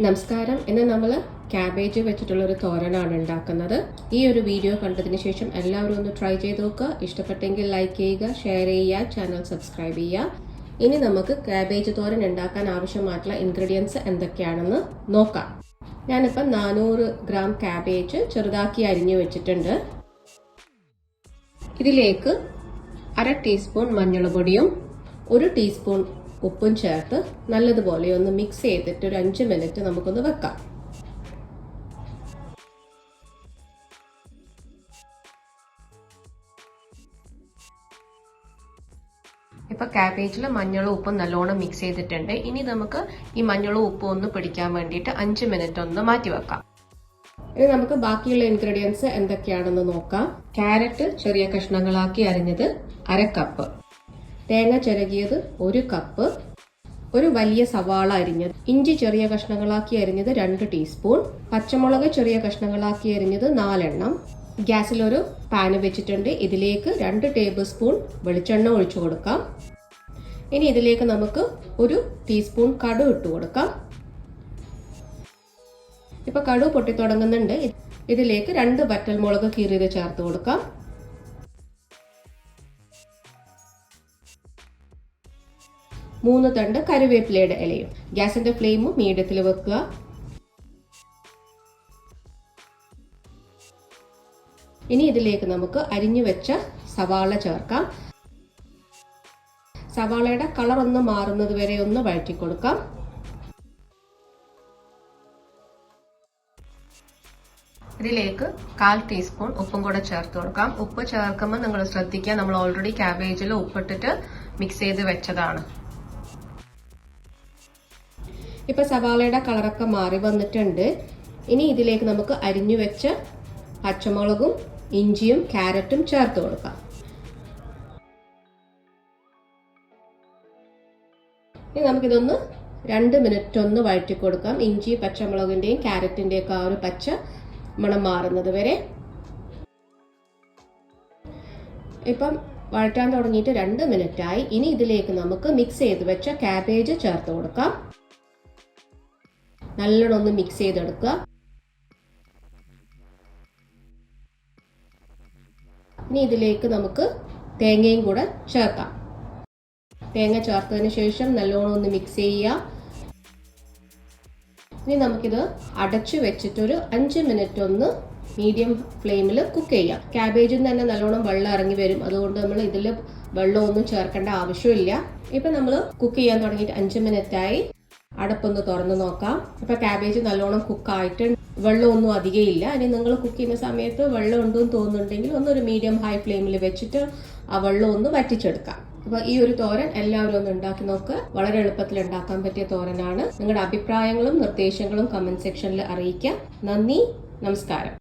നമസ്കാരം. ഇന്ന് നമ്മൾ ക്യാബേജ് വെച്ചിട്ടുള്ളൊരു തോരനാണ് ഉണ്ടാക്കുന്നത്. ഈ ഒരു വീഡിയോ കണ്ടതിന് ശേഷം എല്ലാവരും ഒന്ന് ട്രൈ ചെയ്ത് നോക്കുക. ഇഷ്ടപ്പെട്ടെങ്കിൽ ലൈക്ക് ചെയ്യുക, ഷെയർ ചെയ്യുക, ചാനൽ സബ്സ്ക്രൈബ് ചെയ്യുക. ഇനി നമുക്ക് ക്യാബേജ് തോരൻ ഉണ്ടാക്കാൻ ആവശ്യമായിട്ടുള്ള ഇൻഗ്രീഡിയൻസ് എന്തൊക്കെയാണെന്ന് നോക്കാം. ഞാനിപ്പം 400 ഗ്രാം ക്യാബേജ് ചെറുതാക്കി അരിഞ്ഞു വെച്ചിട്ടുണ്ട്. ഇതിലേക്ക് 1/2 ടീസ്പൂൺ മഞ്ഞൾപ്പൊടിയും 1 ടീസ്പൂൺ ഉപ്പും ചേർത്ത് നല്ലതുപോലെ ഒന്ന് മിക്സ് ചെയ്തിട്ട് ഒരു 5 മിനിറ്റ് നമുക്കൊന്ന് വെക്കാം. ഇപ്പൊ ക്യാബേജിൽ മഞ്ഞളും ഉപ്പും നല്ലോണം മിക്സ് ചെയ്തിട്ടുണ്ട്. ഇനി നമുക്ക് ഈ മഞ്ഞളും ഉപ്പും ഒന്ന് പിടിക്കാൻ വേണ്ടിയിട്ട് 5 മിനിറ്റ് ഒന്ന് മാറ്റി വെക്കാം. ഇനി നമുക്ക് ബാക്കിയുള്ള ഇൻഗ്രീഡിയൻസ് എന്തൊക്കെയാണെന്ന് നോക്കാം. ക്യാരറ്റ് ചെറിയ കഷ്ണങ്ങളാക്കി അരിഞ്ഞത് 1/2 കപ്പ്, തേങ്ങ ചിരകിയത് 1 കപ്പ്, ഒരു വലിയ സവാള അരിഞ്ഞത്, ഇഞ്ചി ചെറിയ കഷ്ണങ്ങളാക്കി അരിഞ്ഞത് 2 ടീസ്പൂൺ, പച്ചമുളക് ചെറിയ കഷ്ണങ്ങളാക്കി അരിഞ്ഞത് 4 എണ്ണം. ഗ്യാസിൽ ഒരു പാന് വെച്ചിട്ടുണ്ട്. ഇതിലേക്ക് 2 ടേബിൾ സ്പൂൺ വെളിച്ചെണ്ണ ഒഴിച്ചു കൊടുക്കാം. ഇനി ഇതിലേക്ക് നമുക്ക് 1 ടീസ്പൂൺ കടുക് ഇട്ട് കൊടുക്കാം. ഇപ്പൊ കടുക് പൊട്ടി തുടങ്ങുന്നുണ്ട്. ഇതിലേക്ക് 2 വറ്റൽമുളക് കീറിയത് ചേർത്ത് കൊടുക്കാം. 3 തണ്ട് കറിവേപ്പിലയുടെ ഇലയും. ഗ്യാസിന്റെ ഫ്ലെയിം മീഡിയത്തിൽ വെക്കുക. ഇനി ഇതിലേക്ക് നമുക്ക് അരിഞ്ഞു വെച്ച സവാള ചേർക്കാം. സവാളയുടെ കളർ ഒന്ന് മാറുന്നത് വരെ ഒന്ന് വഴറ്റി കൊടുക്കാം. ഇതിലേക്ക് 1/4 ടീസ്പൂൺ ഉപ്പും കൂടെ ചേർത്ത് കൊടുക്കാം. ഉപ്പ് ചേർക്കുമ്പോൾ നിങ്ങൾ ശ്രദ്ധിക്കുക, നമ്മൾ ഓൾറെഡി ക്യാബേജിൽ ഉപ്പിട്ടിട്ട് മിക്സ് ചെയ്ത് വെച്ചതാണ്. ഇപ്പൊ സവാളയുടെ കളറൊക്കെ മാറി വന്നിട്ടുണ്ട്. ഇനി ഇതിലേക്ക് നമുക്ക് അരിഞ്ഞു വെച്ച പച്ചമുളകും ഇഞ്ചിയും ക്യാരറ്റും ചേർത്ത് കൊടുക്കാം. ഇനി നമുക്കിതൊന്ന് 2 മിനിറ്റ് ഒന്ന് വഴറ്റി കൊടുക്കാം. ഇഞ്ചി പച്ചമുളകിന്റെയും ക്യാരറ്റിന്റെയും ഒക്കെ ആ ഒരു പച്ച മണം മാറുന്നത് വരെ. ഇപ്പം വഴറ്റാൻ തുടങ്ങിയിട്ട് 2 മിനിറ്റ് ആയി. ഇനി ഇതിലേക്ക് നമുക്ക് മിക്സ് ചെയ്ത് വെച്ച ക്യാബേജ് ചേർത്ത് കൊടുക്കാം. നല്ലോണം ഒന്ന് മിക്സ് ചെയ്തെടുക്കുക. ഇനി ഇതിലേക്ക് നമുക്ക് തേങ്ങയും കൂടെ ചേർക്കാം. തേങ്ങ ചേർത്തതിന് ശേഷം നല്ലോണം ഒന്ന് മിക്സ് ചെയ്യുക. ഇനി നമുക്കിത് അടച്ചു വെച്ചിട്ടൊരു 5 മിനിറ്റ് ഒന്ന് മീഡിയം ഫ്ലെയിമിൽ കുക്ക് ചെയ്യാം. ക്യാബേജിൽ തന്നെ നല്ലോണം വെള്ളം ഇറങ്ങി വരും. അതുകൊണ്ട് നമ്മൾ ഇതിൽ വെള്ളമൊന്നും ചേർക്കേണ്ട ആവശ്യമില്ല. ഇപ്പൊ നമ്മൾ കുക്ക് ചെയ്യാൻ തുടങ്ങിയിട്ട് 5 മിനിറ്റ് ആയി. അടപ്പൊന്ന് തുറന്ന് നോക്കാം. ഇപ്പൊ ക്യാബേജ് നല്ലോണം കുക്കായിട്ട് വെള്ളമൊന്നും അധികം ഇല്ല. ഇനി നിങ്ങൾ കുക്ക് ചെയ്യുന്ന സമയത്ത് വെള്ളം ഉണ്ടെന്ന് തോന്നുന്നുണ്ടെങ്കിൽ ഒന്നൊരു മീഡിയം ഹൈ ഫ്ലെയിമിൽ വെച്ചിട്ട് ആ വെള്ളം ഒന്ന് വറ്റിച്ചെടുക്കാം. അപ്പൊ ഈ ഒരു തോരൻ എല്ലാവരും ഒന്ന് ഉണ്ടാക്കി നോക്കുക. വളരെ എളുപ്പത്തിൽ ഉണ്ടാക്കാൻ പറ്റിയ തോരനാണ്. നിങ്ങളുടെ അഭിപ്രായങ്ങളും നിർദ്ദേശങ്ങളും കമന്റ് സെക്ഷനിൽ അറിയിക്കുക. നന്ദി, നമസ്കാരം.